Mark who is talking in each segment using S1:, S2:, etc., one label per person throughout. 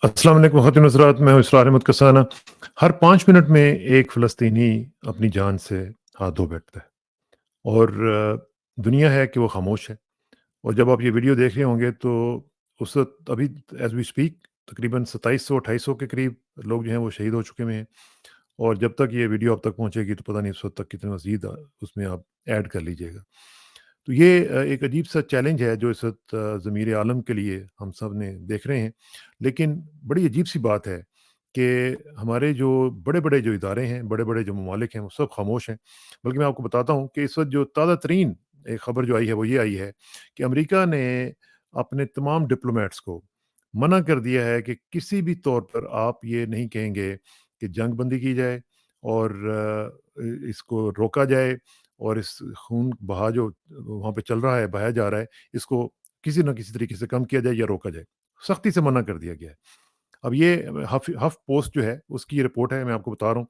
S1: अस्सलाम वालेकुम ख़वातीन हज़रात, मैं हूँ इसरार अहमद कसाना। हर 5 मिनट में एक फ़लस्तीनी अपनी जान से हाथ धो बैठता है और दुनिया है कि वो ख़ामोश है। और जब आप ये वीडियो देख रहे होंगे तो उस वक़्त अभी एज़ वी स्पीक तकरीबन 2700-2800 के करीब लोग जो हैं वो शहीद हो चुके हुए हैं। और जब तक ये वीडियो आप तक पहुँचेगी तो पता नहीं उस वक़्त तक कितने मज़ीद उसमें आप ऐड कर लीजिएगा। तो ये एक अजीब-सा चैलेंज है जो इस वक़्त ज़मीर आलम के लिए हम सब ने देख रहे हैं। लेकिन बड़ी अजीब-सी बात है कि हमारे जो बड़े-बड़े जो इदारे हैं, बड़े-बड़े जो ममालिक हैं, वो सब ख़ामोश हैं। बल्कि मैं आपको बताता हूँ कि इस वक़्त जो ताज़ा तरीन एक ख़बर जो आई है, वो ये आई है कि अमेरिका ने अपने तमाम डिप्लोमैट्स को मना कर दिया है कि किसी भी तौर पर आप ये नहीं कहेंगे कि जंग बंदी की जाए और इसको रोका जाए और इस खून बहा जो वहाँ पे चल रहा है, बहाया जा रहा है, इसको किसी न किसी तरीके से कम किया जाए या रोका जाए। सख्ती से मना कर दिया गया है। अब ये हफ़ पोस्ट जो है, उसकी रिपोर्ट है, मैं आपको बता रहा हूँ।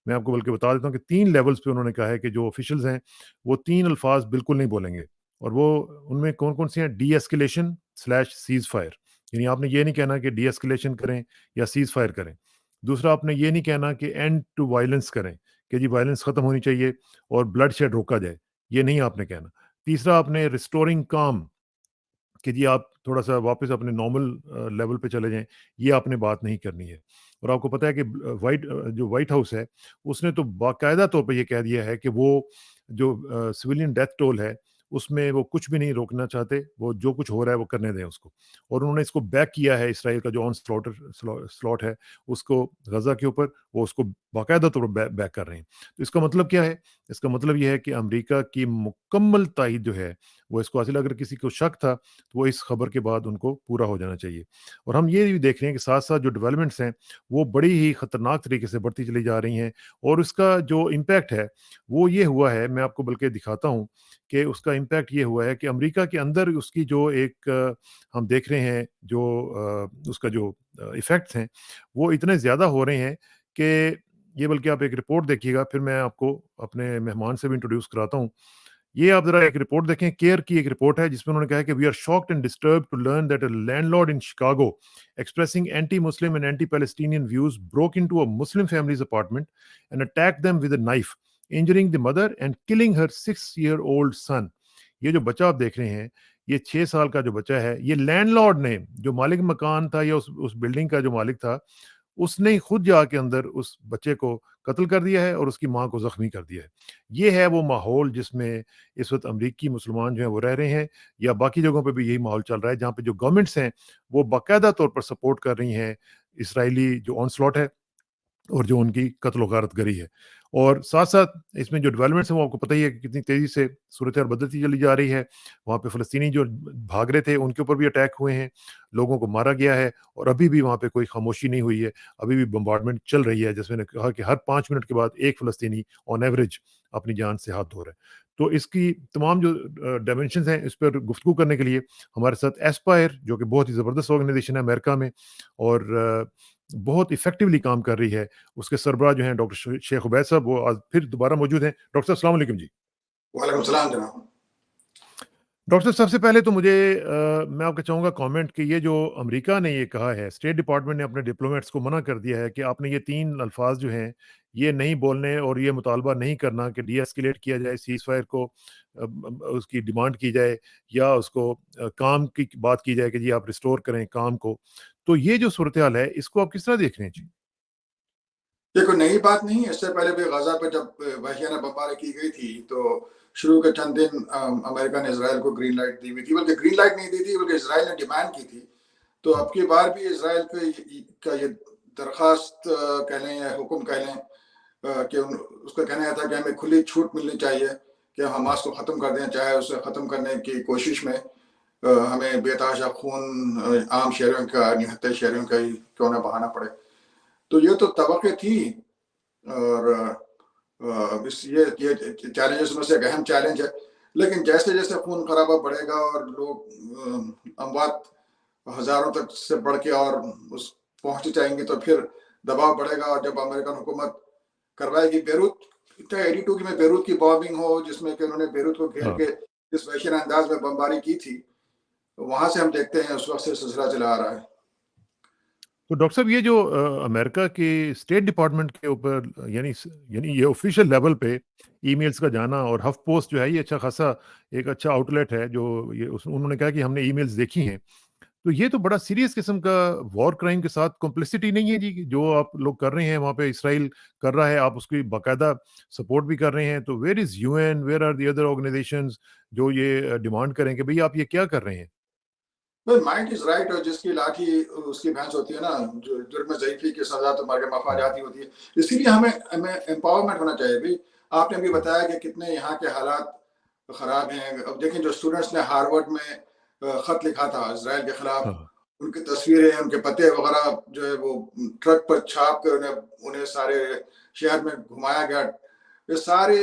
S1: मैं आपको बल्कि बता देता हूँ कि 3 लेवल्स पे उन्होंने कहा है कि जो ऑफ़िशियल्स हैं, वो 3 अल्फ़ाज़ बिल्कुल नहीं बोलेंगे और वो उनमें कौन-कौन से हैं, डी-एस्केलेशन स्लैश सीज़-फायर। यानी आपने ये नहीं कहना कि डी-एस्केलेशन करें या सीज़-फायर करें। दूसरा, आपने ये नहीं कहना कि एंड टू वायलेंस करें, कि जी वायलेंस ख़त्म होनी चाहिए और ब्लडशेड रोका जाए, ये नहीं आपने कहना। तीसरा, आपने रिस्टोरिंग काम कि जी आप थोड़ा-सा वापस अपने नॉर्मल लेवल पे चले जाएँ, ये आपने बात नहीं करनी है। और आपको पता है कि जो व्हाइट हाउस है, उसने तो बाकायदा तौर पे ये कह दिया है कि वो जो सिविलियन डेथ टोल है, उसमें वो कुछ भी नहीं रोकना चाहते, वो जो कुछ हो रहा है वो करने दें उसको। और उन्होंने इसको बैक किया है, इसराइल का जो ऑन स्लॉट है, उसको गज़ा के ऊपर, वो उसको बाकायदा तौर पे बैक कर रहे हैं। तो इसका मतलब क्या है? इसका मतलब ये है कि अमेरिका की मुकम्मल तायद जो है, वो इसको हासिल अगर किसी को शक था तो वो इस खबर के बाद उनको पूरा हो जाना चाहिए। और हम ये भी देख रहे हैं कि साथ-साथ जो डेवलपमेंट्स हैं, वो बड़ी ही खतरनाक तरीके से बढ़ती चली जा रही हैं और उसका जो इम्पैक्ट है, वो ये हुआ है, मैं आपको बल्कि दिखाता हूँ कि उसका इम्पैक्ट ये हुआ है कि अमेरिका के अंदर उसकी जो एक हम देख रहे हैं जो उसका जो इफ़ेक्ट्स हैं, वो इतने ज़्यादा हो रहे हैं कि ये बल्कि आप एक रिपोर्ट देखिएगा, फिर मैं आपको अपने मेहमान से भी इंट्रोड्यूस कराता हूँ। ये आप ज़रा एक रिपोर्ट देखें, केयर की एक रिपोर्ट है जिसमें उन्होंने कहा है कि we are shocked and disturbed to learn that a landlord in Chicago expressing anti-Muslim and anti-Palestinian views broke into a Muslim family's apartment and attacked them with a knife, injuring the mother and killing her 6-year-old son. ये जो बच्चा आप देख रहे हैं, ये 6 साल का जो बच्चा है, ये लैंडलॉर्ड ने, जो मालिक मकान था या उस बिल्डिंग का जो मालिक था, उसने ही खुद जाके अंदर उस बच्चे को कत्ल कर दिया है और उसकी माँ को ज़ख्मी कर दिया है। ये है वो माहौल जिसमें इस वक़्त अमरीकी मुसलमान जो हैं वो रह रहे हैं, या बाकी जगहों पे भी यही माहौल चल रहा है जहाँ पे जो गवर्नमेंट्स हैं, वो बाकायदा तौर पर सपोर्ट कर रही हैं इसराइली जो ऑनस्लॉट है और जो उनकी कत्ल-ओ-गारतगरी है। और साथ-साथ इसमें जो डेवलपमेंट्स हैं वो आपको पता ही है कि कितनी तेज़ी से सूरत-ए-हाल बदलती चली जा रही है। वहाँ पे फ़लस्तीनी जो भाग रहे थे उनके ऊपर भी अटैक हुए हैं, लोगों को मारा गया है और अभी भी वहाँ पे कोई खामोशी नहीं हुई है। अभी भी बम्बार्डमेंट चल रही है, जैसे मैंने कहा कि हर 5 मिनट के बाद एक फ़लस्तीनी ऑन एवरेज अपनी जान से हाथ धो रहा है। तो इसकी तमाम जो डायमेंशंस हैं, इस पर गुफ्तगू करने के लिए हमारे साथ एस्पायर, जो कि बहुत ही ज़बरदस्त ऑर्गनाइज़ेशन है अमेरिका में और बहुत इफ़ेक्टिवली काम कर रही है, उसके सरबराह जो हैं डॉक्टर शेख उबैद साहब, वो आज फिर दोबारा मौजूद हैं। डॉक्टर साहब, अस्सलाम वालेकुम जी।
S2: वालेकुम सलाम जनाब।
S1: डॉक्टर साहब, सबसे पहले तो मुझे मैं आपको चाहूँगा कमेंट कि ये जो अमेरिका ने ये कहा है, स्टेट डिपार्टमेंट ने अपने डिप्लोमेट्स को मना कर दिया है कि आपने ये 3 अल्फ़ाज़ जो हैं, ये नहीं बोलने और ये मुतालबा नहीं करना कि डी-एस्केलेट किया जाए, सीज़-फायर को उसकी डिमांड की जाए या उसको काम की बात की जाए कि जी आप रिस्टोर करें काम को। तो ये जो सूरत-ए-हाल है, इसको आप किस तरह देख रहे हैं? जी।
S2: ये कोई नई बात नहीं है, इससे पहले भी गज़ा पे जब वहशियाना बमबारी की गई थी, तो शुरू के चंद दिन अमेरिका ने इज़राइल को ग्रीन लाइट दी हुई थी, बल्कि ग्रीन लाइट नहीं दी थी, बल्कि इज़राइल ने डिमांड की थी। तो
S1: हुँ,
S2: अब की बार भी इज़राइल पे का ये दरख्वास्त कह लें या हुक्म कह लें कि उसका कहना था कि हमें खुली छूट मिलनी चाहिए कि हम
S1: हुँ,
S2: हमास को ख़त्म कर दें, चाहे उसे ख़त्म करने की कोशिश में हमें बेतहाशा खून आम शहरियों का, निहत्थे शहरियों का ही क्यों ना बहाना पड़े। तो ये तो तवक्के थी और इस ये चैलेंजेस में से एक अहम चैलेंज है। लेकिन जैसे-जैसे खून खराबा बढ़ेगा और लोग अमवात हज़ारों तक से बढ़ के और उस पहुँच जाएँगे, तो फिर दबाव बढ़ेगा और जब अमेरिकन हुकूमत करवाएगी बेरूत, चाहे 82 की में बेरूत की बॉम्बिंग हो, जिसमें कि उन्होंने बेरूत को घेर
S1: हाँ।
S2: के जिस वहशियाना अंदाज में बमबारी की थी, वहाँ से हम देखते हैं उस वक़्त से सिलसिला चला आ रहा है।
S1: तो डॉक्टर साहब, ये जो अमेरिका के स्टेट डिपार्टमेंट के ऊपर यानी यानी ये ऑफिशियल लेवल पे ईमेल्स का जाना, और हफ पोस्ट जो है ये अच्छा खासा एक अच्छा आउटलेट है, जो ये उन्होंने कहा कि हमने ईमेल्स देखी हैं। तो ये तो बड़ा सीरियस किस्म का वॉर क्राइम के साथ कॉम्प्लिसिटी नहीं है जी, कि जो आप लोग कर रहे हैं वहाँ पे इसराइल कर रहा है, आप उसकी बाकायदा सपोर्ट भी कर रहे हैं। तो where is UN, where are the other organisations जो ये डिमांड करें कि भई आप ये क्या कर रहे हैं?
S2: भाई माइंड इज राइट, और जिसकी लाठी उसकी भैंस होती है ना, जो जुर्म में ज़ईफ़ी की सज़ा तो मर के
S1: हुँ,
S2: मफाजाती होती है। इसीलिए हमें हमें एम्पावरमेंट होना चाहिए भई। आपने अभी
S1: हुँ,
S2: बताया कि कितने यहाँ के हालात ख़राब हैं। अब देखें, जो स्टूडेंट्स ने हार्वर्ड में ख़त लिखा था इज़राइल के खिलाफ,
S1: हाँ,
S2: उनकी तस्वीरें, उनके पते वग़ैरह जो है वो ट्रक पर छाप कर उन्हें उन्हें सारे शहर में घुमाया गया। ये सारे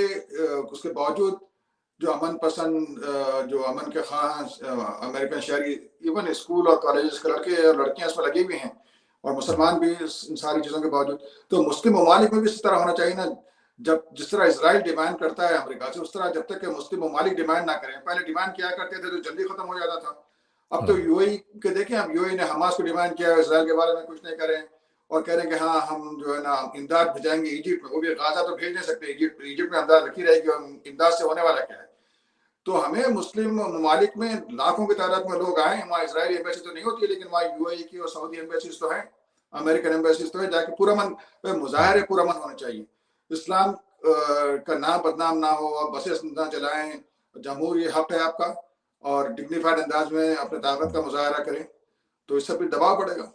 S2: उसके बावजूद जो अमन पसंद, जो अमन के ख़्वाह अमेरिकन शहरी, इवन स्कूल और कॉलेजेस के लड़के और लड़कियां इसमें लगे हुए हैं, और
S1: हुँ,
S2: मुसलमान भी इन सारी चीज़ों के बावजूद। तो मुस्लिम ममालिक में भी इस तरह होना चाहिए ना। जब जिस तरह इसराइल डिमांड करता है अमेरिका से, उस तरह जब तक कि मुस्लिम ममालिक डिमांड ना करें। पहले डिमांड किया करते थे तो जल्दी खत्म हो जाता था। अब तो
S1: हाँ,
S2: यूएई के देखें, अब यूएई ने हमास को डिमांड किया, इसराइल के बारे में कुछ नहीं करें, और कह रहे हैं कि हाँ हम जो है ना इमदाद भेजाएंगे इजिप्ट में। वो भी गाजा तो भेज नहीं सकते, इजिप्ट इजिप्ट में इमदाद रखी रहेगी, और इमदाद से होने वाला क्या है। तो हमें मुस्लिम ममालिक में लाखों की तादाद में लोग आए, वहाँ इसराइली एम्बेसी तो नहीं होती, लेकिन वहाँ यूएई की और सऊदी एम्बेसीज तो हैं, अमेरिकन एम्बेसीज तो है। जाके पूरा मन
S1: हुँ।
S2: मुजाहरे पूरा मन होने चाहिए। इस्लाम का नाम बदनाम ना हो, आप बसेस ना चलाएं, जमहूरी हक है आपका, और डिग्निफाइड अंदाज में अपने ताकत का
S1: हुँ।
S2: मुजाहरा करें। तो इससे भी दबाव पड़ेगा।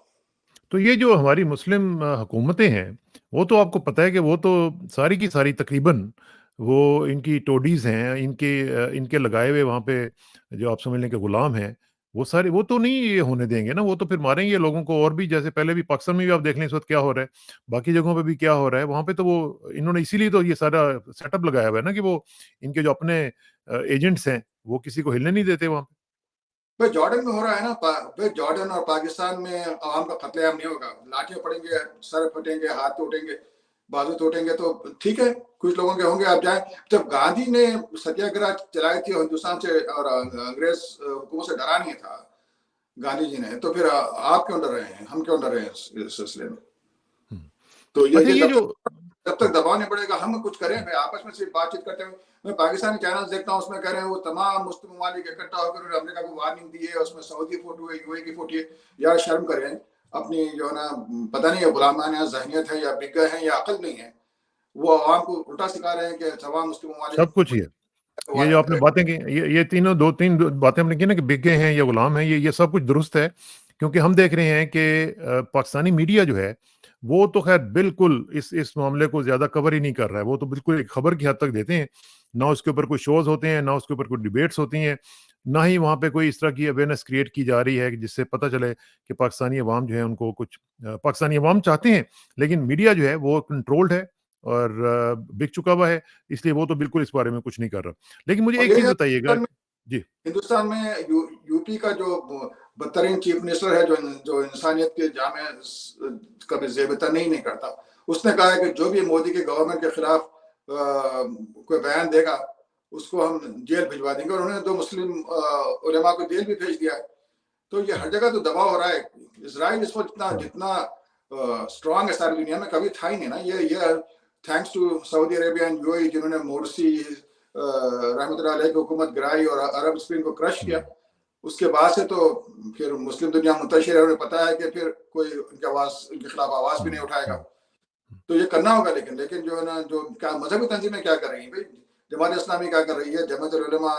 S1: तो ये जो हमारी मुस्लिम हुकूमतें हैं, वो तो आपको पता है कि वो तो सारी की सारी तकरीबन वो इनकी टोडीज़ हैं, इनके लगाए हुए वहाँ पे जो आप समझ लें कि गुलाम हैं, वो सारे वो तो नहीं ये होने देंगे ना, वो तो फिर मारेंगे लोगों को। और भी जैसे पहले भी पाकिस्तान में भी आप देख लें इस वक़्त क्या हो रहा है, बाकी जगहों पे भी क्या हो रहा है, वहाँ पे तो वो इन्होंने इसीलिए तो ये सारा सेटअप लगाया हुआ है ना, कि वो इनके जो अपने एजेंट्स हैं, वो किसी को हिलने नहीं देते वहाँ पे।
S2: भाई जॉर्डन में हो रहा है ना, भाई जॉर्डन और पाकिस्तान में अवाम का कत्लेआम नहीं होगा। लाठियां पड़ेंगे, सर फटेंगे, हाथ टूटेंगे, बाजू टूटेंगे, तो ठीक है, कुछ लोगों के होंगे। आप जाए, जब गांधी ने सत्याग्रह चलाई थी और हिंदुस्तान से और अंग्रेज हुकूमत से डरा नहीं था गांधी जी ने, तो फिर आप क्यों डर रहे हैं, हम क्यों डर रहे हैं इस सिलसिले में।
S1: हुँ।
S2: तो
S1: अच्छा,
S2: ये
S1: ये जो
S2: जब तक दबाव नहीं पड़ेगा, हम कुछ करें भाई, आपस में सिर्फ बातचीत करते हैं। मैं पाकिस्तानी चैनल्स देखता हूँ, उसमें कह रहे हैं वो तमाम मुस्लिम ममालिक इकट्ठा होकर उन्होंने अमेरिका को वार्निंग दी है, उसमें सऊदी फोटो है, यूएई की फोटो है। यार शर्म करें, अपनी जो है ना, पता नहीं है गुलामाना जहनियत है या बिक गए हैं या अकल नहीं है। वो आवाम को उल्टा सिखा रहे हैं कि तमाम मुस्लिम ममालिक
S1: सब कुछ ही है। ये जो
S2: वार्निंग
S1: आपने
S2: करें।
S1: बातें की, ये तीनों 2-3 बातें हमने की ना, कि बिक गए हैं या गुलाम हैं, ये सब कुछ दुरुस्त है। क्योंकि हम देख रहे हैं कि पाकिस्तानी मीडिया जो है, वो तो ख़ैर बिल्कुल इस मामले को ज़्यादा कवर ही नहीं कर रहा है। वो तो बिल्कुल एक खबर की हद तक देते हैं। ना उसके ऊपर कोई शोज़ होते हैं, ना उसके ऊपर कोई डिबेट्स होती हैं, ना ही वहाँ पे कोई इस तरह की अवेयरनेस क्रिएट की जा रही है कि जिससे पता चले कि पाकिस्तानी अवाम जो है उनको कुछ पाकिस्तानी अवाम चाहते हैं, लेकिन मीडिया जो है वो कंट्रोल्ड है और बिक चुका हुआ है, इसलिए वो तो बिल्कुल इस बारे में कुछ नहीं कर रहा। लेकिन मुझे
S2: और
S1: एक
S2: ये
S1: चीज़
S2: है
S1: बताइएगा। जी,
S2: हिंदुस्तान में यूपी का जो बदतरीन चीफ मिनिस्टर है, जो जो इंसानियत के जामे कभी जेबता नहीं करता, उसने कहा है कि जो भी मोदी के गवर्नमेंट के खिलाफ कोई बयान देगा, उसको हम जेल भिजवा देंगे, और उन्होंने 2 मुस्लिम उलेमा को जेल भी भेज दिया है। तो ये हर
S1: हुँ,
S2: जगह तो दबाव हो रहा है। इसराइल इस वक्त जितना
S1: हाँ,
S2: जितना स्ट्रांग है सारी दुनिया में, कभी था ही नहीं ना। ये thanks to Saudi Arabia and UAE, जिन्होंने मोरसी रहमतुल्लाह अलैह की हुकूमत गिराई और अरब स्प्रिंग को क्रश किया।
S1: हुँ,
S2: उसके बाद से तो फिर मुस्लिम दुनिया मुंतशिर है, उन्हें पता है कि फिर कोई उनके आवाज, उनके खिलाफ आवाज भी
S1: हुँ,
S2: नहीं उठाएगा।
S1: हुँ।
S2: तो ये करना होगा। लेकिन जो है ना, जो क्या मजहबी तंजीमें क्या कर रही हैं भाई, जमात इस्लामी क्या कर रही है, जमात उलमा,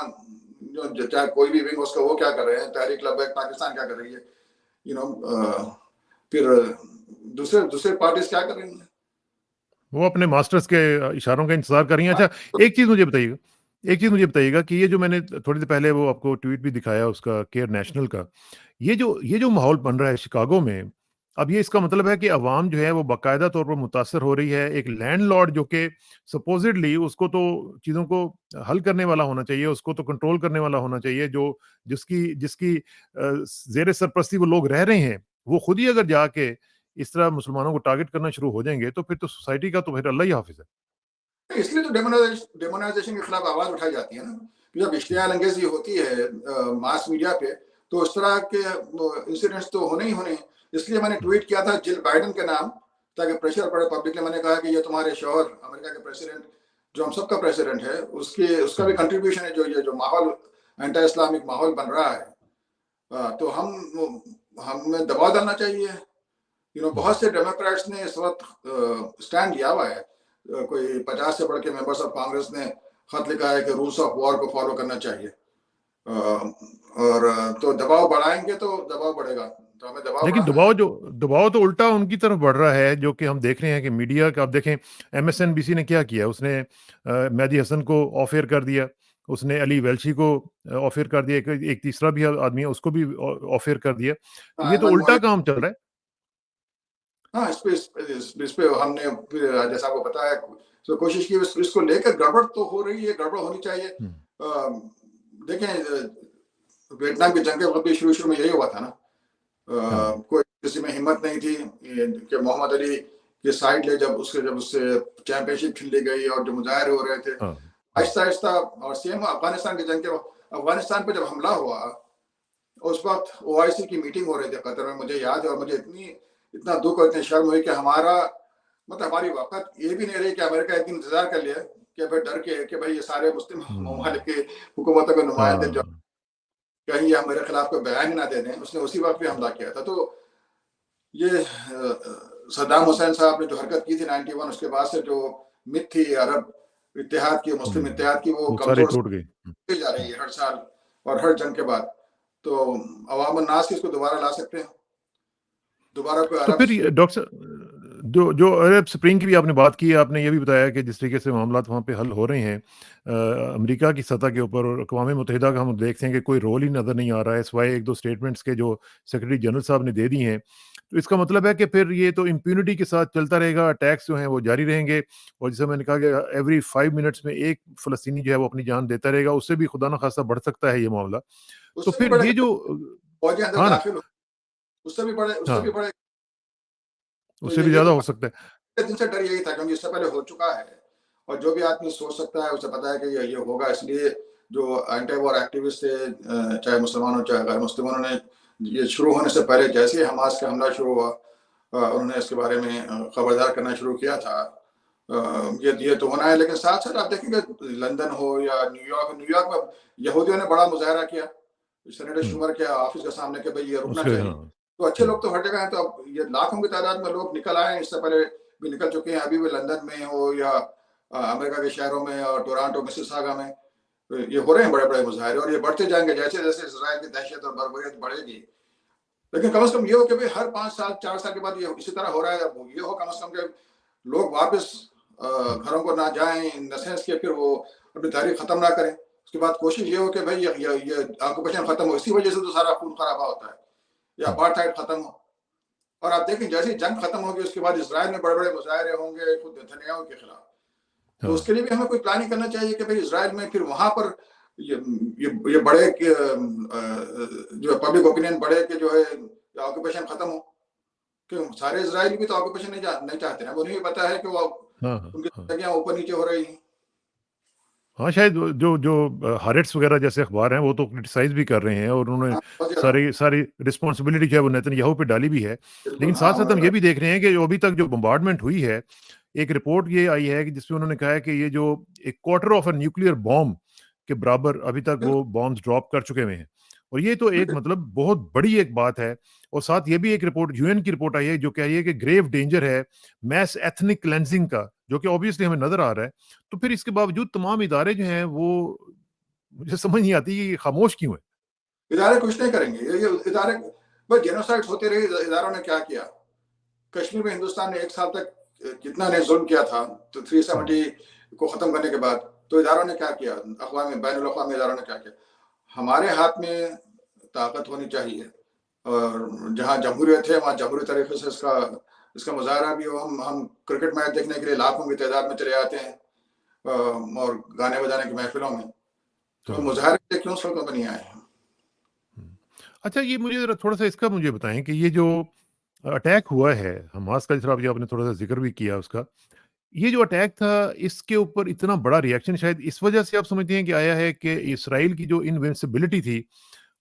S2: जो चाहे कोई भी विंग उसका, वो क्या कर रहे हैं, तहरीक लब्बैक पाकिस्तान क्या कर रही है, यू नो फिर दूसरे दूसरे पार्टीज क्या कर रही हैं।
S1: वो अपने मास्टर्स के इशारों का इंतज़ार कर रही हैं।
S2: हाँ,
S1: अच्छा,
S2: तो
S1: एक चीज़ मुझे बताइएगा कि ये जो मैंने थोड़ी देर पहले वो आपको ट्वीट भी दिखाया उसका केयर नेशनल का, ये जो माहौल बन रहा है शिकागो में, अब ये इसका मतलब है कि अवाम जो है वो बाकायदा तौर पर मुतासर हो रही है। एक लैंडलॉर्ड जो कि सपोज़िडली उसको तो चीज़ों को हल करने वाला होना चाहिए, उसको तो कंट्रोल करने वाला होना चाहिए, जो जिसकी जिसकी ज़ेर सरपरस्ती वो लोग रह रहे हैं, वो खुद ही अगर जाके इस तरह मुसलमानों को टारगेट करना शुरू हो जाएँगे, तो फिर तो सोसाइटी का तो फिर अल्लाह ही हाफ़िज़ है।
S2: इसलिए तो डेमोनाइजेशन के खिलाफ आवाज उठाई जाती है ना। जब
S1: हुँ,
S2: इश्तियाल अंगेजी होती है मास मीडिया पे, तो उस तरह के इंसिडेंट्स तो होने ही होने हैं। इसलिए मैंने ट्वीट किया था जिल बाइडन के नाम, ताकि प्रेशर पड़े पब्लिकली। मैंने कहा कि ये तुम्हारे शौहर अमेरिका के प्रेसिडेंट, जो हम सबका प्रेसिडेंट है, उसका भी कंट्रीब्यूशन है, जो ये जो माहौल एंटी इस्लामिक माहौल बन रहा है, तो हमें दबाव डालना चाहिए। बहुत से डेमोक्रेट्स ने इस वक्त स्टैंड लिया हुआ है। कोई 50 से बढ़ के मेंबर्स ऑफ कांग्रेस ने खत लिखा है कि रूल्स ऑफ वॉर को फॉलो करना चाहिए, और तो दबाव बढ़ाएंगे तो दबाव बढ़ेगा, तो हमें दबाव
S1: लेकिन
S2: बढ़ाना है।
S1: दबाव तो उल्टा उनकी तरफ बढ़ रहा है, जो कि हम देख रहे हैं कि मीडिया का, आप देखें MSNBC ने क्या किया, उसने मेहदी हसन को ऑफ एयर कर दिया, उसने अली वेल्शी को ऑफ एयर कर दिया, एक तीसरा भी आदमी है उसको भी ऑफ एयर कर दिया। तो
S2: हाँ,
S1: ये तो
S2: अहमद
S1: उल्टा
S2: मोहित।
S1: काम चल रहा है।
S2: हाँ, इस पे हमने फिर जैसा आपको पता है, तो कोशिश की इसको लेकर। गड़बड़ तो हो रही है, गड़बड़ होनी चाहिए। देखें, वियतनाम की जंग के वक्त भी शुरू में यही हुआ था ना। कोई किसी में हिम्मत नहीं थी कि मोहम्मद अली की साइड ले, जब उससे चैंपियनशिप छीन ली गई और जो मुजाहरे हो रहे थे आहिस्ता आहिस्ता। और सेम अफगानिस्तान की जंग के, अफगानिस्तान पे जब हमला हुआ, उस वक्त OIC की मीटिंग हो रही थी कतर में, मुझे याद है। और मुझे इतना दुख और इतनी शर्म हुई कि हमारी वक्त ये भी नहीं रही कि अमेरिका इतनी इंतजार कर लिया कि भाई डर के कि भाई ये सारे मुस्लिम ममालिक के हुकूमतों के नुमाइंदे जो कहीं ये मेरे खिलाफ कोई बयान ना दे दें, उसने उसी वक्त भी हमला किया था। तो ये सद्दाम हुसैन साहब ने जो हरकत की थी 91, उसके बाद से जो मिथ थी अरब इत्तेहाद की, मुस्लिम इत्तेहाद की, वो
S1: सारी
S2: कमजोर
S1: टूट गई।
S2: जा रही है हर साल और हर जंग के बाद। तो अवाम नास इसको दोबारा ला सकते हैं, दोबारा कोई
S1: तो
S2: अरब
S1: फिर डॉक्टर जो अरब स्प्रिंग की भी आपने बात की, आपने ये भी बताया कि जिस तरीके से मामला वहाँ पे हल हो रहे हैं अमेरिका की सतह के ऊपर, और अक़वाम मुत्तहिदा का हम देखते हैं कि कोई रोल ही नज़र नहीं आ रहा है, सिवाय 1-2 स्टेटमेंट्स के जो सेक्रेटरी जनरल साहब ने दे दी हैं। तो इसका मतलब है कि फिर ये तो इम्प्यूनिटी के साथ चलता रहेगा, अटैक्स जो हैं वो जारी रहेंगे, और जैसे मैंने कहा कि एवरी 5 मिनट्स में एक फ़लस्तीनी जो है वो अपनी जान देता रहेगा, उससे भी खुदा न ख़ास्ता बढ़ सकता है ये मामला। तो
S2: उससे भी
S1: फिर
S2: बड़े
S1: ये जो
S2: फौजी अंदर
S1: हाँ ना,
S2: दाखिल हो, उससे भी
S1: हाँ,
S2: बड़े। तो
S1: उससे भी
S2: ये
S1: ज़्यादा
S2: तो
S1: हो सकता है।
S2: दिन से डर यही था, क्योंकि इससे पहले हो चुका है। और जो भी आदमी सोच सकता है उसे पता है कि ये होगा। इसलिए जो एंटी वॉर एक्टिविस्ट थे, चाहे मुसलमान हो चाहे गैर मुस्लिम, उन्होंने ये शुरू होने से पहले, जैसे ही हमास का हमला शुरू हुआ, उन्होंने इसके बारे में खबरदार करना शुरू किया था। ये तो होना है। लेकिन साथ साथ आप देखेंगे, लंदन हो या न्यूयॉर्क में यहूदियों ने बड़ा मुजाहरा किया सेनेटर शुमर के ऑफिस के सामने कि भाई ये रुकना
S1: उसके
S2: चाहिए।
S1: हाँ,
S2: तो अच्छे लोग तो हर जगह हैं। तो अब ये लाखों की तादाद में लोग निकल आए हैं, इससे पहले भी निकल चुके हैं। अभी भी लंदन में हो या अमेरिका के शहरों में और टोरंटो मिसिसागा में, तो ये हो रहे हैं बड़े बड़े मुजाहरे, और ये बढ़ते जाएंगे जैसे जैसे इसराइल की दहशत और बर्बरियत बढ़ेगी। लेकिन कम से कम ये हो कि भाई हर 5 साल 4 साल के बाद ये इसी तरह हो रहा है। अब ये हो कम से कम कि लोग वापस घरों को ना जाएं, इन द सेंस कि फिर वो अपनी तारीख खत्म ना करें। उसके बाद कोशिश ये हो कि भाई ये ऑक्यूपेशन खत्म हो। इसी वजह से तो सारा खून खराबा होता है, या अपार्थाइड खत्म हो। और आप देखें, जैसे ही जंग खत्म होगी उसके बाद इसराइल में बड़े बड़े मुजाहरे होंगे खुद नेतन्याहू के खिलाफ। तो उसके लिए भी हमें कोई प्लानिंग करना चाहिए कि भाई इसराइल में फिर वहां पर ये बड़े जो पब्लिक ओपिनियन बढ़े कि जो है ऑक्यूपेशन खत्म हो। क्यों सारे इसराइली भी तो ऑक्यूपेशन नहीं चाहते हैं। उन्हें भी पता है कि वो
S1: हाँ, हाँ,
S2: उनकी
S1: हाँ।
S2: जगह ऊपर नीचे हो रही हैं।
S1: हाँ, शायद वो जो जो हारेट्स वगैरह जैसे अखबार हैं वो तो क्रिटिसाइज़ भी कर रहे हैं, और उन्होंने
S2: हाँ, बहुत ज्यादा।
S1: सारी सारी रिस्पॉन्सिबिलिटी जो है वो नेतन्याहू पे डाली भी है।
S2: बिल्कुल,
S1: लेकिन
S2: हाँ,
S1: साथ-साथ हम ये भी देख रहे हैं कि जो अभी तक जो बम्बार्डमेंट हुई है, एक रिपोर्ट ये आई है कि जिसमें उन्होंने कहा है कि ये जो एक quarter of a nuclear bomb के बराबर अभी तक वो बॉम्ब्स ड्रॉप कर चुके हुए हैं। और ये तो एक मतलब बहुत बड़ी एक बात है। और साथ ये भी एक रिपोर्ट, यूएन की रिपोर्ट आई है जो कह रही है कि ग्रेव डेंजर है मैस एथनिक क्लेंजिंग का, जो कि ऑब्वियसली हमें नज़र आ रहा है। तो फिर इसके बावजूद तमाम इदारे जो हैं वो, मुझे समझ नहीं आती कि खामोश क्यों है?
S2: इदारे कुछ नहीं करेंगे। ये इदारे बस जेनोसाइड होते रहे। इदारों ने क्या किया? कश्मीर में हिंदुस्तान ने 1 साल तक कितना ने जुल्म किया था, तो 370 को खत्म करने के बाद तो इदारों ने क्या किया? बैनुल अक़वामी इदारों ने क्या किया? हमारे हाथ में ताकत होनी चाहिए, और जहाँ जमहूरियत है वहाँ जमहूरी तरीके से इसका मुजाहरा भी हो। हम क्रिकेट मैच देखने के लिए लाखों की तादाद में चले आते हैं, और गाने बजाने की महफिलों में। तो मुजाहरे के लिए क्यों सड़कों पर नहीं आए हैं?
S1: अच्छा, ये मुझे ज़रा थोड़ा-सा इसका मुझे बताएँ कि ये जो अटैक हुआ है, हमास का, जिस तरह अभी आपने थोड़ा-सा ज़िक्र भी किया उसका। ये जो अटैक था, इसके ऊपर इतना बड़ा रिएक्शन शायद इस वजह से आप समझते हैं कि आया है कि इस्राइल की जो इनविंसिबिलिटी थी,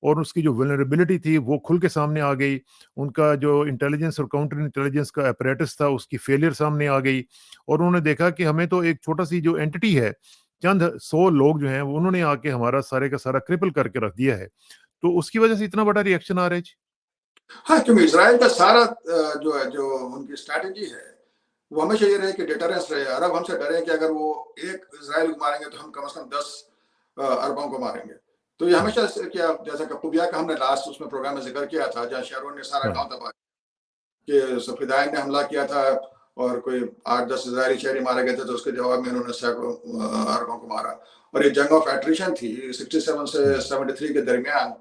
S1: और उसकी जो वल्नरेबिलिटी थी वो खुल के सामने आ गई। उनका जो इंटेलिजेंस और काउंटर इंटेलिजेंस का apparatus था उसकी फेलियर सामने आ गई, और उन्होंने देखा कि हमें तो एक छोटा-सी जो एंटिटी है, चंद 100 लोग जो हैं वो उन्होंने आके हमारा सारे का सारा क्रिपल करके रख दिया है। तो उसकी वजह से इतना बड़ा रिएक्शन आ रहा है जी।
S2: हाँ, क्योंकि इज़राइल का सारा जो है, जो उनकी स्ट्रैटेजी है, वो हमेशा ये रहे कि डिटरेंस रहे। अरब हमसे डरे कि अगर वो एक इज़राइल को मारेंगे तो हम कम से कम 10 अरबों को मारेंगे। तो ये
S1: हाँ,
S2: हमेशा से क्या, जैसा कि कुबिया का हमने लास्ट उसमें प्रोग्राम में ज़िक्र किया था, जहाँ शेरोन ने सारा
S1: हाँ,
S2: गाँव तबाह कि फिदायीन ने हमला किया था और कोई 8-10 इज़राइली शहरी मारे गए थे, तो उसके जवाब में उन्होंने सैकड़ों अरबों को मारा। और ये जंग ऑफ एट्रिशन थी 67 से
S1: हुँ,
S2: 73 के दरमियान,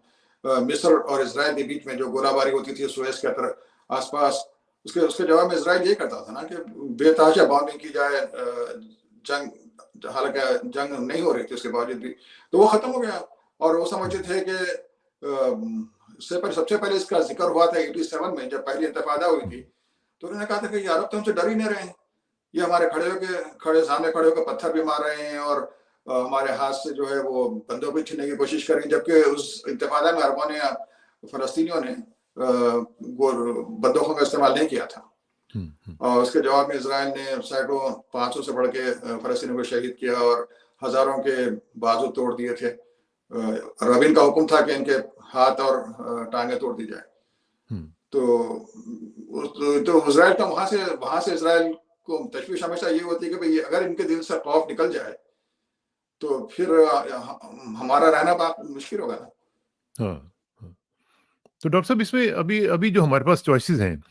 S2: मिस्र और इज़राइल के बीच में जो गोलाबारी होती थी सुएज़ के तरफ आस-पास, उसके उसके जवाब में इज़राइल ये करता था ना कि बेतहाशा बॉम्बिंग की जाए, जंग, हालाँकि जंग नहीं हो रही थी उसके बावजूद भी, तो वो खत्म हो गया। और वो
S1: हुँ,
S2: समझते थे कि सबसे पहले इसका ज़िक्र हुआ था 87 में जब पहली इंतफादा हुई
S1: हुँ,
S2: थी, तो उन्होंने कहा था कि ये अरब तो हमसे डर ही नहीं रहे हैं। ये हमारे सामने खड़े होकर पत्थर भी मार रहे हैं और हमारे हाथ से जो है वो बंदूक भी छीनने की कोशिश करेंगे, जबकि उस इंतफादा में अरबों ने, फ़लस्तीनियों ने बंदूकों का इस्तेमाल नहीं किया था।
S1: हुँ, हुँ,
S2: और उसके जवाब में इज़राइल ने सैकड़ों, 500 से बढ़ के फ़लस्तीनियों को शहीद किया और हज़ारों के बाजू तोड़ दिए थे। रबीन का हुक्म था कि इनके हाथ और टांगें तोड़ दी जाए।
S1: हुँ।
S2: तो तो इज़राइल का वहाँ से इज़राइल को तशवीश हमेशा ये होती है कि भई अगर इनके दिल से खौफ निकल जाए, तो फिर हमारा रहना मुश्किल होगा ना।
S1: हाँ, हाँ। तो डॉक्टर साहब इसमें अभी अभी जो हमारे पास चॉइसेस हैं,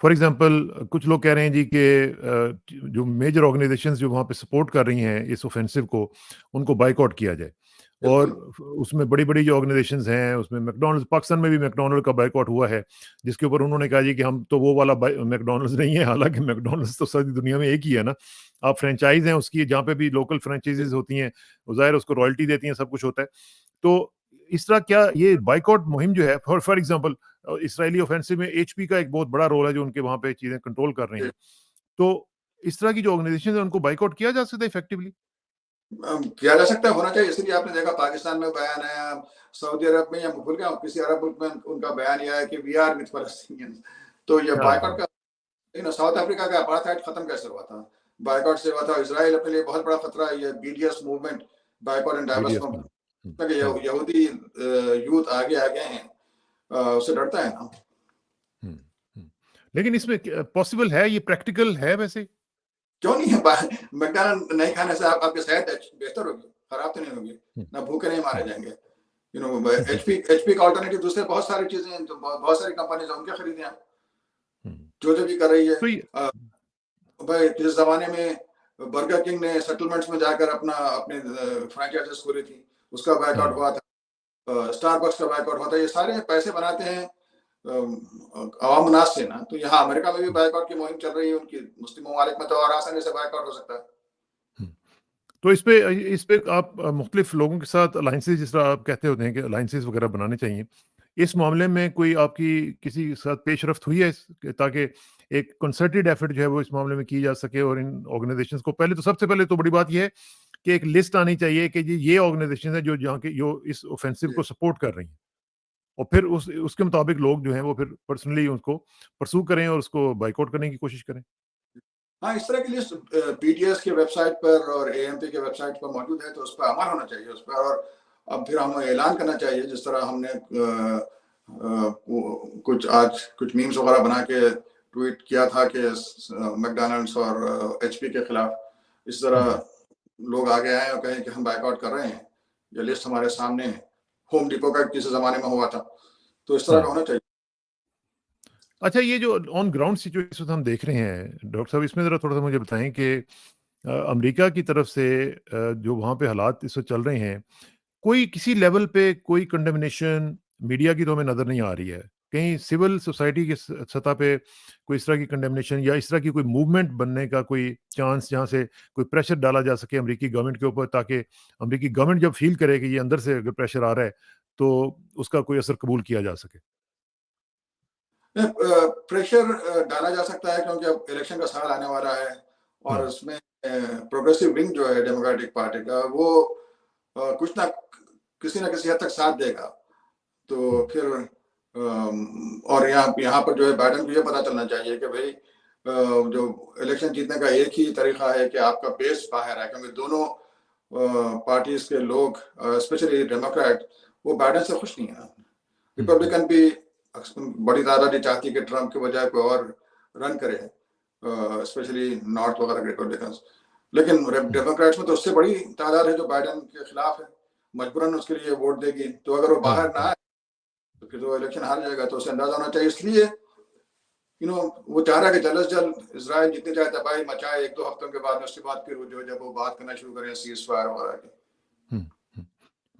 S1: फॉर एग्जांपल कुछ लोग कह रहे हैं जी कि जो मेजर ऑर्गेनाइजेशंस जो वहाँ पे सपोर्ट कर रही हैं इस ऑफेंसिव को, उनको बायकॉट किया जाए। और
S2: बिल्कुल।
S1: उसमें बड़ी-बड़ी जो ऑर्गेनाइजेशंस हैं, उसमें मैकडॉनल्ड्स, पाकिस्तान में भी मैकडॉनल्ड का बायकॉट हुआ है, जिसके ऊपर उन्होंने कहा जी कि हम तो वो वाला मैकडॉनल्ड्स नहीं है, हालाँकि मैकडॉनल्ड्स तो सारी दुनिया में एक ही है ना। आप फ्रैंचाइज़ हैं उसकी, जहाँ पे भी लोकल फ्रैंचाइज़ीज़ होती हैं, वो ज़ाहिर है उसको रॉयल्टी देती हैं, सब कुछ होता है। तो इस तरह क्या ये बायकॉट मुहिम जो है, for for example Israeli offensive में एचपी का एक बहुत बड़ा रोल है जो उनके वहाँ पे चीज़ें कंट्रोल कर रही हैं। तो इस तरह की जो ऑर्गनाइजेशंस है उनको बायकॉट किया जा सकता है इफेक्टिवली?
S2: किया जा सकता है, होना चाहिए। इसलिए आपने देखा पाकिस्तान में बयान आया, सऊदी अरब में या मैं भूल गया हूँ, किसी अरब मुल्क में उनका बयान ये आया कि वी आर विद पैलेस्टीनियंस। तो ये
S1: हाँ,
S2: बायकॉट
S1: हाँ।
S2: का, साउथ अफ्रीका का अपार्थाइड खत्म कैसे हुआ था? बायकॉट से हुआ था। इज़राइल अपने लिए बहुत बड़ा खतरा है, ये BDS movement, boycott and
S1: BDS
S2: divestment,
S1: का। हुँ,
S2: में
S1: हाँ।
S2: यहूदी यूथ आगे आ गए हैं, उससे डरता है ना।
S1: हुँ, हुँ। लेकिन इसमें पॉसिबल है, ये प्रैक्टिकल है वैसे?
S2: क्यों नहीं है? मैकडॉनल्ड नहीं खाने से आपकी सेहत बेहतर होगी, खराब तो नहीं होगी,
S1: हुँ,
S2: ना भूखे नहीं मारे
S1: हुँ।
S2: जाएंगे। एचपी का ऑल्टरनेटिव दूसरे बहुत सारी चीजें हैं, तो बहुत सारी कंपनीज उनके खरीदे आप,
S1: हुँ।
S2: जो भी कर रही है।
S1: तो ये
S2: अ, भाई जिस जमाने में बर्गर किंग ने सेटलमेंट्स में जाकर अपने फ्रेंचाइजेस खोली थी, उसका
S1: हाँ,
S2: बायकॉट हुआ था। स्टारबक्स का बायकॉट हुआ था। ये सारे पैसे बनाते हैं अवाम नाज से ना। तो यहाँ अमेरिका में भी
S1: हुँ,
S2: बायकॉट की मुहिम चल रही है, उनकी मुस्लिम ममालिक में तो और आसानी से बायकॉट हो सकता है।
S1: हुँ। तो इस पे आप मुख्तलिफ लोगों के साथ अलायंसेस, जिस तरह आप कहते होते हैं कि अलायंसेस वगैरह बनाने चाहिए। इस मामले में कोई आपकी किसी के साथ पेशरफ्त हुई है ताकि एक कंसर्टेड एफर्ट जो है वो इस मामले में की जा सके, और इन ऑर्गेनाइजेशंस को पहले तो, सबसे पहले तो बड़ी बात ये है कि एक लिस्ट आनी चाहिए कि जी ये ऑर्गेनाइजेशन है जो जहाँ के जो इस ऑफेंसिव को सपोर्ट कर रही हैं, और फिर उस उसके मुताबिक लोग जो हैं वो फिर पर्सनली उसको परस्यू करें और उसको बाइकआउट करने की कोशिश करें।
S2: हाँ, इस तरह की लिस्ट बीडीएस के वेबसाइट पर और एएमपी के वेबसाइट पर मौजूद है, तो उस पर अमल होना चाहिए उस पर। और अब फिर हमें ऐलान करना चाहिए, जिस तरह हमने कुछ मीम्स वगैरह बना के ट्वीट किया था कि मैकडॉनल्ड्स और एचपी के खिलाफ, इस तरह
S1: हुँ,
S2: लोग आगे आए और कहें कि हम बायकॉट कर रहे हैं, ये लिस्ट हमारे सामने है। होम डिपो का किसी ज़माने में हुआ था, तो इस तरह का
S1: हाँ।
S2: होना चाहिए।
S1: अच्छा, ये जो ऑन ग्राउंड सिचुएशन हम देख रहे हैं, डॉक्टर साहब इसमें ज़रा थोड़ा-सा मुझे बताएँ कि अमेरिका की तरफ से जो वहाँ पे हालात इस वक़्त चल रहे हैं, कोई किसी लेवल पे कोई कंडेमनेशन मीडिया की तो हमें नज़र नहीं आ रही है। कहीं सिविल सोसाइटी की सतह पे कोई इस तरह की कंडेमनेशन या इस तरह की कोई मूवमेंट बनने का कोई चांस, जहाँ से कोई प्रेशर डाला जा सके अमेरिकी गवर्नमेंट के ऊपर, ताकि अमेरिकी गवर्नमेंट जब फ़ील करे कि ये अंदर से अगर प्रेशर आ रहा है, तो उसका कोई असर कबूल किया जा सके?
S2: प्रेशर डाला जा सकता है, क्योंकि अब इलेक्शन का साल आने वाला है और
S1: हाँ,
S2: उसमें प्रोग्रेसिव विंग जो है डेमोक्रेटिक पार्टी का, वो कुछ ना किसी हद तक साथ देगा। तो फिर और यहाँ पर जो है बाइडेन को ये पता चलना चाहिए कि भाई जो इलेक्शन जीतने का एक ही तरीका है कि आपका बेस बाहर है, क्योंकि दोनों पार्टीज के लोग स्पेशली डेमोक्रेट वो बाइडेन से खुश नहीं है। रिपब्लिकन भी बड़ी तादाद चाहती है कि ट्रंप के बजाय कोई और रन करे, स्पेशली नॉर्थ वगैरह के रिपब्लिकन, लेकिन डेमोक्रेट्स में तो उससे बड़ी तादाद है जो बाइडेन के खिलाफ है, मजबूरन उसके लिए वोट देगी। तो अगर वो बाहर ना आए तो फिर वो इलेक्शन हार जाएगा, तो उसे अंदाजा होना चाहिए। इसलिए वो चाह रहा है कि जल्द से जल्द इसराइल जितनी चाहे तबाही मचाए 1-2 हफ्तों के बाद, उसके बाद फिर वो जो जब वो बात करना शुरू करें सीज फायर वगैरह की।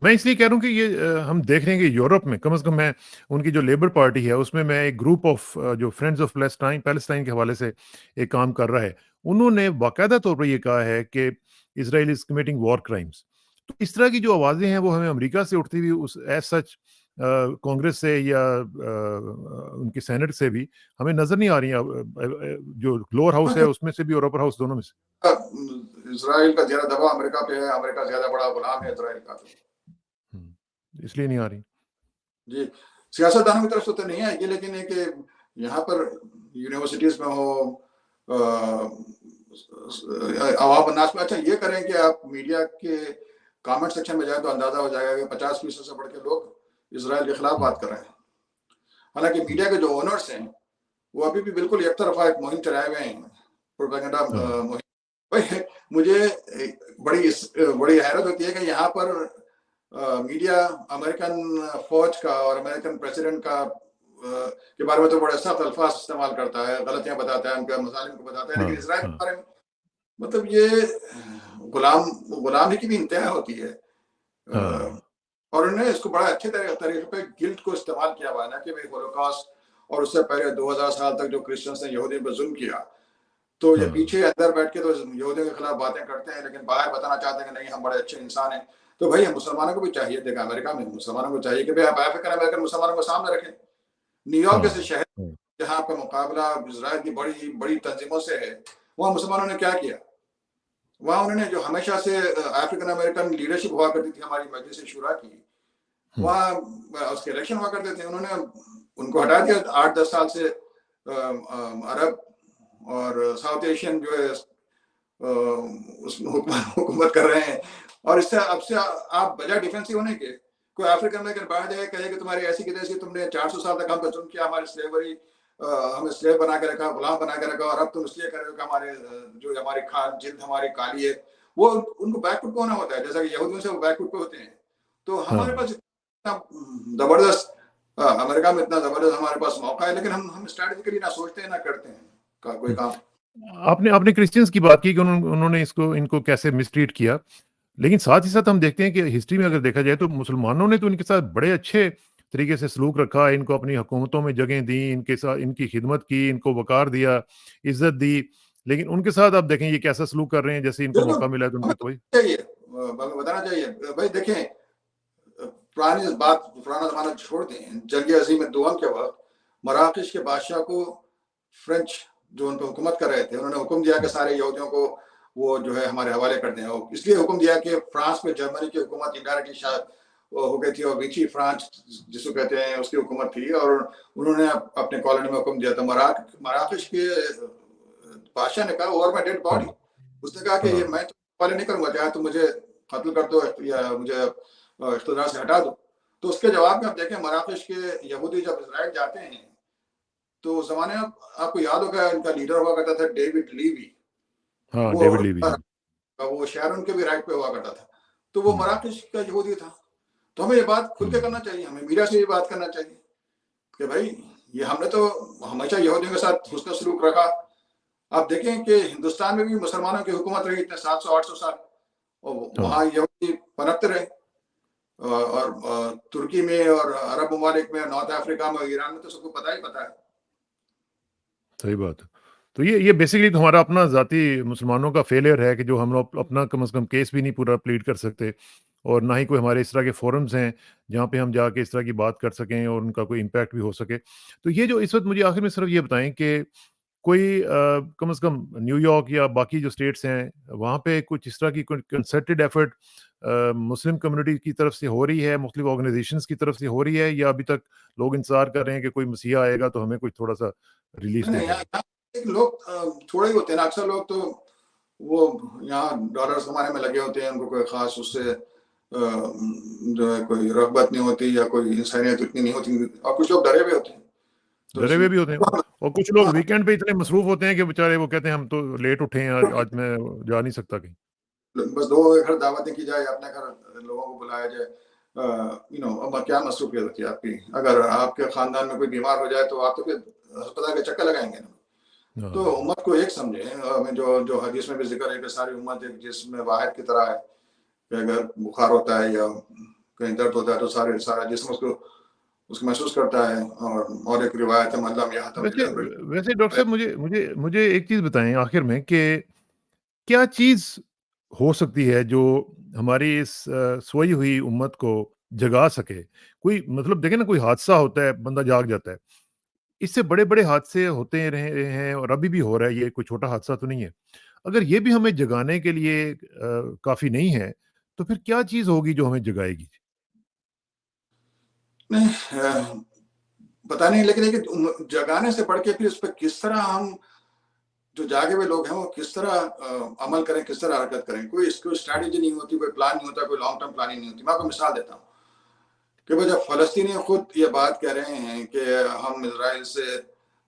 S1: मैं इसलिए कह रहा हूँ कि ये हम देख रहे हैं कि यूरोप में कम से कम मैं उनकी जो लेबर पार्टी है उसमें मैं एक ग्रुप ऑफ जो फ्रेंड्स ऑफ पैलेस्टाइन के हवाले से एक काम कर रहा है, उन्होंने बाकायदा तौर पर ये कहा है कि Israel is committing war crimes. तो इस तरह की जो आवाज़ें हैं वो हमें अमेरिका से उठती हुई उस एज सच कांग्रेस से या उनकी सेनेट से भी हमें नजर नहीं आ रही जो लोअर हाउस है उसमें से भी और अपर हाउस दोनों में से।
S2: इसराइल का ज्यादा दबाव अमेरिका पे है, अमेरिका ज्यादा बड़ा गुलाम है इसराइल का, तो
S1: इसलिए नहीं आ रही
S2: जी। सियासतदानों की तरफ से तो नहीं आएगी, लेकिन एक यहाँ पर यूनिवर्सिटीज में हो आवाम अन्नास में, अच्छा ये करें कि आप मीडिया के कमेंट सेक्शन में जाए तो अंदाजा हो जाएगा कि 50% से बढ़ के लोग इसराइल के खिलाफ बात कर रहे हैं। हालांकि मीडिया के जो ओनर्स हैं वो अभी भी बिल्कुल एक तरफा एक मुहिम चलाए हुए हैं, प्रोपेगेंडा मुहिम। भाई मुझे बड़ी हैरत होती है कि यहाँ पर मीडिया अमेरिकन फौज का और अमेरिकन प्रेसिडेंट का के बारे में तो बड़े सख्त अल्फाज इस्तेमाल करता है, गलतियां बताता है, उनके मसालिम को बताता है, लेकिन इसराइल के बारे में मतलब ये गुलामी की भी इंतहा होती है। और उन्होंने इसको बड़ा अच्छे तरीके पे गिल्ट को इस्तेमाल किया हुआ ना कि भाई होलोकॉस्ट और उससे पहले 2000 साल तक जो क्रिश्चियंस ने यहूदियों पर जुल्म किया, तो ये पीछे अंदर बैठ के तो यहूदियों के खिलाफ बातें करते हैं, लेकिन बाहर बताना चाहते हैं कि नहीं हम बड़े अच्छे इंसान हैं। तो भाई मुसलमानों को भी चाहिए, देखा अमेरिका में मुसलमानों को चाहिए कि भाई आप अफ्रीकन अमेरिकन मुसलमानों को सामने रखें। न्यूयॉर्क जैसे शहर जहाँ आपका मुकाबला इजराइल की बड़ी बड़ी तंजीमों से है, वहाँ मुसलमानों ने क्या किया? वहाँ उन्होंने जो हमेशा से अफ्रीकन अमेरिकन लीडरशिप हुआ करती थी हमारी मजलिस शुरा की, वहाँ उसके इलेक्शन हुआ करते थे, उन्होंने उनको हटा दिया। 8-10 साल से अरब और साउथ एशियन जो है उसमें हुकूमत कर रहे हैं। और इससे अब से आप बजाय डिफेंसिव होने के कोई अफ्रीकन अमेरिकन बाहर जाए कहे कि तुम्हारी ऐसी की तैसी, तुमने 400 साल तक हम पे जुल्म किया, हमारी स्लेवरी हमें स्लेव बना के रखा, गुलाम बना के रखा, और अब तुम इसलिए कर रहे हो कि हमारे जो हमारी जिल्द हमारी काली है, वो उनको बैकफुट पे होना होता है, जैसा कि यहूदियों से वो बैकफुट पे होते हैं। तो हमारे पास इतना जबरदस्त अमेरिका में इतना जबरदस्त हमारे पास मौका है, लेकिन हम स्ट्रेटेजिकली ना सोचते हैं ना करते हैं कोई काम।
S1: आपने क्रिश्चियंस की बात की कि उन्होंने इनको कैसे मिसट्रीट किया, लेकिन साथ ही साथ हम देखते हैं कि हिस्ट्री में अगर देखा जाए तो मुसलमानों ने तो इनके साथ बड़े अच्छे तरीके से सलूक रखा, इनको अपनी हुकूमतों में जगह दी, इनके साथ इनकी खिदमत की, इनको वकार दिया, इज्जत दी। लेकिन उनके साथ आप देखें ये कैसा सलूक कर रहे हैं, जैसे इनको मौका मिला है तो उनके कोई
S2: चाहिए बताना चाहिए। भाई देखें, पुराना जमाना छोड़ दें, जंग अजीम दोम के वक्त मराकश के बादशाह को फ्रेंच जो उन पर हुकूमत कर रहे थे, उन्होंने हुक्म दिया कि सारे यहूदियों को वो जो है हमारे हवाले कर दें। इसलिए हुक्म दिया कि फ्रांस में जर्मनी की हुकूमत इनडायरेक्टली शायद हो गई थी, और विची फ्रांस जिसको कहते हैं उसकी हुकूमत थी, और उन्होंने अपने कॉलोनी में हुक्म दिया था। मराकश के बादशाह ने कहा ओवर माय डेड बॉडी, उसने कहा कि ये मैं तो हवाले नहीं करूंगा, चाहे तुम मुझे कत्ल कर दो या मुझे इख्तिदार से हटा दो। तो उसके जवाब में आप देखें, मराकश के यहूदी जब इजराइल जाते हैं तो उस जमाने में आपको याद होगा इनका लीडर हुआ करता था डेविड लीवी।
S1: डेविड लीवी
S2: वो शहर उनके भी राइट पे हुआ करता था, तो वो मराकश का यहूदी था। तो हमें ये बात खुल के करना चाहिए, हमें मीडिया से ये बात करना चाहिए कि भाई ये हमने तो हमेशा यहूदियों के साथ हुस्न सलूक रखा। आप देखें कि हिंदुस्तान में भी मुसलमानों की हुकूमत रही इतने 700-800 साल, और वहाँ यहूदी पनपते रहे, और तुर्की में और अरब ममालिक में, नॉर्थ अफ्रीका में, ईरान में तो सबको पता है।
S1: सही बात है। तो ये बेसिकली तो हमारा अपना ज़ाती मुसलमानों का फेलियर है कि जो हम लोग अपना कम से कम केस भी नहीं पूरा प्लीड कर सकते, और ना ही कोई हमारे इस तरह के फोरम्स हैं जहाँ पे हम जाके इस तरह की बात कर सकें और उनका कोई इम्पैक्ट भी हो सके। तो ये जो इस वक्त मुझे आखिर में सिर्फ ये बताएं कि कोई कम से कम न्यूयॉर्क या बाकी जो स्टेट्स हैं वहाँ पे कुछ इस तरह की कोई कंसर्टेड एफर्ट मुस्लिम कम्युनिटी की तरफ से हो रही है, मुख्तलिफ ऑर्गेनाइजेशंस की तरफ से हो रही है, या अभी तक लोग इंतज़ार कर रहे हैं कि कोई मसीहा आएगा तो हमें कुछ थोड़ा-सा रिलीफ़
S2: नहीं,
S1: दे
S2: नहीं, यहाँ
S1: देगा?
S2: यहाँ एक लोग थोड़े ही होते हैं ना, अक्सर लोग तो वो यहाँ डॉलर्स कमाने में लगे होते हैं, उनको कोई ख़ास उससे जो है कोई रग़बत नहीं होती या कोई इंसानियत उतनी नहीं होती, और कुछ लोग डरे हुए होते हैं। तो
S1: डरे हुए
S2: इसलिए
S1: भी होते हैं, और कुछ लोग
S2: हाँ,
S1: वीकेंड पे इतने मसरूफ़ होते हैं कि बेचारे वो कहते हैं हम तो लेट उठे हैं, आज मैं जा नहीं सकता कहीं।
S2: बस 2 घर दावतें की जाए, अपने घर लोगों को बुलाया जाए। अब क्या मसरूफ़ियत होती है आपकी? अगर आपके ख़ानदान में कोई बीमार हो जाए तो आप तो फिर अस्पताल के चक्कर लगाएँगे ना। तो
S1: हाँ।
S2: उम्मत को एक समझें, में जो जो हदीस में भी ज़िक्र है कि सारी उम्मत एक जिस्म वाहिद की तरह है, कि अगर बुखार होता है या कहीं दर्द होता है तो सारा जिस्म उसको महसूस करता है, और एक रिवायत है, मन लम यहतम
S1: वैसे
S2: बिल
S1: वैसे डॉक्टर साहब, मुझे मुझे मुझे एक चीज़ बताएँ आखिर में कि क्या चीज़ हो सकती है जो हमारी इस सोई हुई उम्मत को जगा सके? कोई मतलब देखिए ना, कोई हादसा होता है, बंदा जाग जाता है। इससे बड़े-बड़े हादसे होते रहे हैं और अभी भी हो रहा है, ये कोई छोटा हादसा तो नहीं है। अगर ये भी हमें जगाने के लिए काफ़ी नहीं है, तो फिर क्या चीज़ होगी जो हमें जगाएगी?
S2: नहीं, पता नहीं, लेकिन जगाने से बढ़ के फिर उस पे किस तरह हम, जो जागे हुए लोग हैं, वो किस तरह अमल करें, किस तरह हरकत करें। कोई
S1: हुँ,
S2: स्ट्रैटेजी नहीं होती, कोई प्लान नहीं होता, कोई लॉन्ग टर्म प्लानिंग नहीं होती। मैं आपको मिसाल देता हूँ कि भाई, जब फ़लस्तीनी खुद ये बात कह रहे हैं कि हम इज़राइल से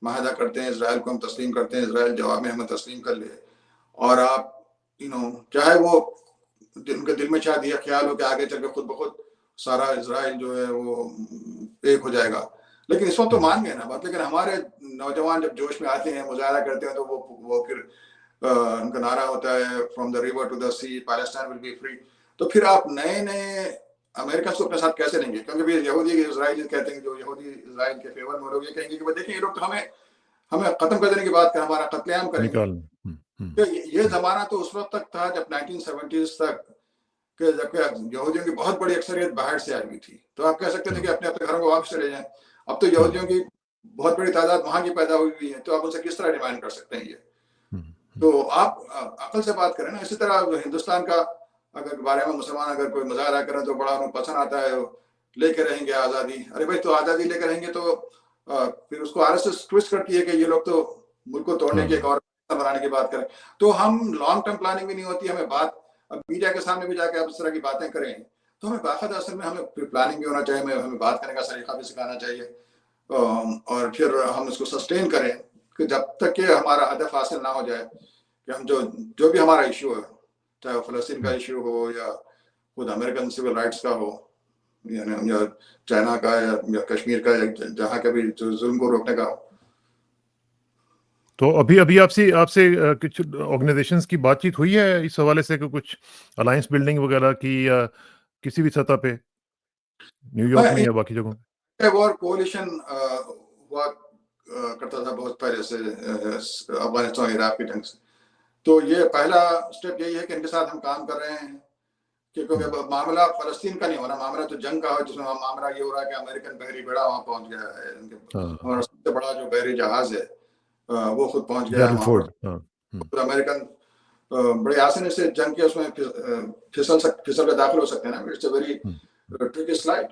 S2: माहदा करते हैं, इज़राइल को हम तस्लीम करते हैं, इज़राइल जवाब में हमें तस्लीम कर ले, और आप चाहे वो उनके दिल में शायद ये ख्याल हो कि आगे चल के खुद ब खुद सारा इज़राइल जो है वो एक हो जाएगा। लेकिन इस वक़्त तो
S1: हुँ,
S2: मान गए ना बात, लेकिन हमारे नौजवान जब जोश में आते हैं, मुज़ाहरा करते हैं, तो वो फिर उनका नारा होता है, from the river to the sea Palestine will be free. तो फिर आप नए-नए अमेरिकन को अपने साथ कैसे लेंगे? क्योंकि फिर यहूदी इज़राइली कहते हैं, जो यहूदी इज़राइल के फ़ेवर में लोग ये कहेंगे कि भाई देखिए, ये लोग तो हमें हमें खत्म कर देने की बात कर, हमारा कत्लेआम करेंगे।
S1: निकाल हुँ, हुँ,
S2: तो ये
S1: हुँ,
S2: ज़माना तो उस वक़्त तक था, जब 1970s तक, कि जबकि यहूदियों की बहुत बड़ी अक्सरियत बाहर से आई हुई थी। तो आप कह सकते थे कि
S1: हाँ,
S2: अपने-अपने घरों को वापस चले जाएँ। अब तो
S1: हाँ,
S2: यहूदियों की बहुत बड़ी तादाद वहाँ की पैदा हुई हुई है, तो आप उनसे किस तरह डिमांड कर सकते हैं ये?
S1: हुँ, हुँ,
S2: तो आप अक्ल से बात करें ना। इसी तरह हिंदुस्तान का अगर बारे में मुसलमान अगर कोई मुज़ाहरा करें तो बड़ा उन्हें पसंद आता है, लेके रहेंगे आज़ादी। अरे भाई, तो आज़ादी लेके रहेंगे तो फिर उसको आरएसएस ट्विस्ट करती है कि ये लोग तो मुल्क को तोड़ने की, एक
S1: हाँ,
S2: और बनाने की बात करें। तो हम लॉन्ग टर्म प्लानिंग भी नहीं होती हमें बात। अब मीडिया के सामने भी जाके आप इस तरह की बातें करें, तो हमें बाकायदा असल में हमें फिर प्लानिंग भी होना चाहिए, हमें बात करने का सलीका भी सिखाना चाहिए। और फिर हम इसको सस्टेन करें कि जब तक कि हमारा हदफ हासिल ना हो जाए, कि हम जो जो भी हमारा इशू है, चाहे वो फ़लस्तीन का
S1: हुँ।
S2: इशू हो या खुद अमेरिकन सिविल राइट्स का हो, या चाइना का, या कश्मीर का, या जहाँ का भी जो जुल्म को रोकने का हो।
S1: तो अभी-अभी आपसे आपसे कुछ ऑर्गनाइज़ेशंस की बातचीत हुई है इस हवाले से कि कुछ अलायंस बिल्डिंग वगैरह की, या किसी भी सतह पे, न्यूयॉर्क में या बाकी जगहों पे?
S2: वॉर कोalition हुआ करता था बहुत पहले से, अफगानिस्तान इराक की जंग से। तो ये पहला स्टेप यही है कि इनके साथ हम काम कर रहे हैं, क्योंकि
S1: हुँ,
S2: अब मामला फ़लस्तीन का नहीं हो रहा, मामला तो जंग का है, जिसमें मामला ये हो रहा है कि अमेरिकन बहरी बेड़ा वहाँ पहुँच गया है। हमारा
S1: हाँ,
S2: सबसे बड़ा जो बहरी जहाज़ है, वो खुद पहुँच गया है
S1: बैरल
S2: वहाँ पर।
S1: फोर्ड, हाँ, हुँ,
S2: तो अमेरिकन बड़े आसानी से जंग के उसमें फिसल कर दाखिल हो सकते हैं ना। It's a very
S1: hmm,
S2: tricky slide.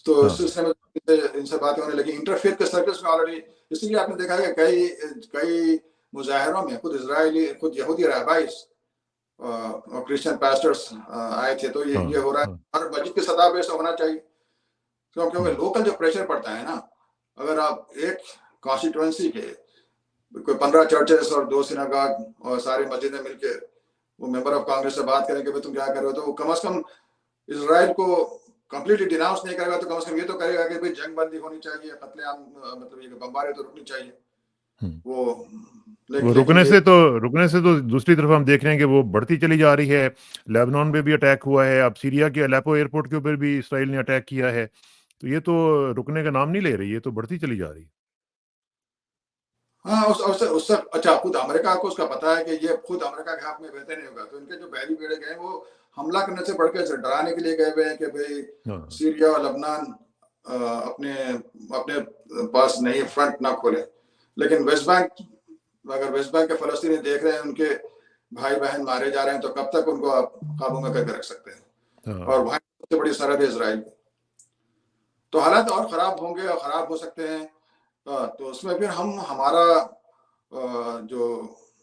S2: तो इस
S1: हाँ,
S2: सिलसिले में इनसे बातें होने लगी इंटरफेथ के सर्कल्स में ऑलरेडी। इसीलिए आपने देखा है कि कई कई मुजाहरों में खुद यहूदी रहबाइस और क्रिश्चियन पास्टर्स आए थे। तो
S1: हाँ,
S2: ये हो रहा है,
S1: हाँ,
S2: हर मस्जिद की सतह पे ऐसा होना चाहिए। क्योंकि
S1: हुँ,
S2: लोकल जो प्रेशर पड़ता है ना, अगर आप एक कॉन्स्टिट्यूएंसी के कोई 15 चर्चेस और 2 सिनागॉग और सारी मस्जिदें मिलके वो मेंबर ऑफ कांग्रेस से बात करें कि भाई तुम क्या कर रहे हो, तो वो कम से कम इज़राइल को कंप्लीटली डिनाउंस नहीं करेगा, तो कम से कम ये तो करेगा कि भाई जंग बंदी होनी चाहिए, कत्लेआम, मतलब ये बमबारी तो रुकनी चाहिए।
S1: हुँ।
S2: वो
S1: वो
S2: लेकिन ये
S1: रुकने से तो दूसरी तरफ हम देख रहे हैं कि वो बढ़ती चली जा रही है। लेबनान में भी अटैक हुआ है, अब सीरिया के अलेप्पो एयरपोर्ट के ऊपर भी इसराइल ने अटैक किया है। तो ये तो रुकने का नाम नहीं ले रही, ये तो बढ़ती चली जा रही है।
S2: हाँ, उससे अच्छा, खुद अमेरिका को उसका पता है कि ये खुद अमेरिका के हाथ में बेहतर नहीं होगा। तो इनके जो बहरी बेड़े गए, वो हमला करने से बढ़ के डराने के लिए गए हुए हैं कि भाई
S1: हाँ,
S2: सीरिया और लबनान अपने अपने पास नई फ्रंट ना खोले। लेकिन वेस्ट बैंक, अगर वेस्ट बैंक के फ़लस्तीनी देख रहे हैं उनके भाई-बहन मारे जा रहे हैं, तो कब तक उनको आप काबू में करके रख सकते हैं?
S1: हाँ,
S2: और वहाँ सबसे बड़ी सरहद है इजराइल की। तो हालात और ख़राब होंगे और ख़राब हो सकते हैं। तो उसमें फिर हम जो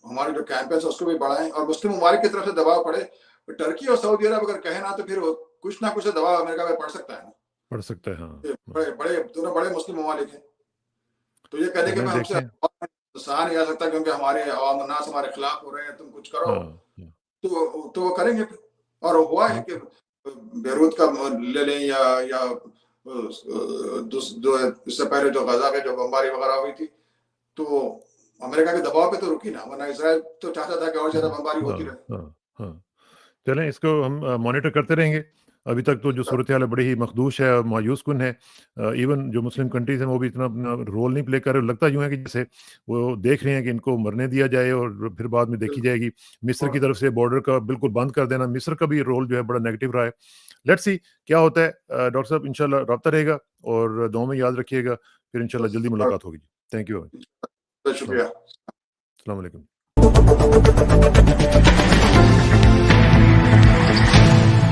S2: हमारे जो कैंपेन्स है उसको भी बढ़ाएँ और मुस्लिम ममालिक की तरफ से दबाव पड़े। टर्की और सऊदी अरब अगर कहे ना तो फिर कुछ ना कुछ तो दबाव अमेरिका पे पड़ सकता है ना।
S1: पड़ सकता है, हाँ।
S2: ये बड़े दोनों बड़े मुस्लिम ममालिक हैं। तो ये कहने कि
S1: चलें
S2: मैं हमसे
S1: देखें।
S2: सहा नहीं जा सकता क्योंकि हमारे अवाम उन्नास हमारे खिलाफ हो रहे हैं, तुम कुछ करो।
S1: हाँ, हाँ,
S2: तो वो करेंगे फिर। और हुआ है कि
S1: बिल्कुल।
S2: बेरूत का ले लें या जो इससे पहले जो गजा पे जो बमबारी वगैरह हुई थी, तो अमेरिका के दबाव पे तो रुकी ना, वरना इसराइल तो चाहता था कि और ज्यादा बमबारी होती
S1: हाँ,
S2: रहे।
S1: हाँ, हाँ। चलें, इसको हम मॉनिटर करते रहेंगे। अभी तक तो जो सूरत-ए-हाल है बड़ी ही मखदूश है और मायूस-कुन है। इवन जो मुस्लिम कंट्रीज़ हैं वो भी इतना अपना रोल नहीं प्ले कर रहे। लगता यूँ है कि जैसे वो देख रहे हैं कि इनको मरने दिया जाए और फिर बाद में देखी जाएगी। मिस्र की
S2: और
S1: तरफ से बॉर्डर का बिल्कुल बंद कर देना, मिस्र का भी रोल जो है बड़ा नेगेटिव रहा है। लेट्स सी क्या होता है। डॉक्टर साहब इंशाल्लाह राब्ता रहेगा और दुआ में याद रखिएगा। फिर इंशाल्लाह जल्दी मुलाकात होगी। Thank you.
S2: शुक्रिया।
S1: अस्सलाम वालेकुम।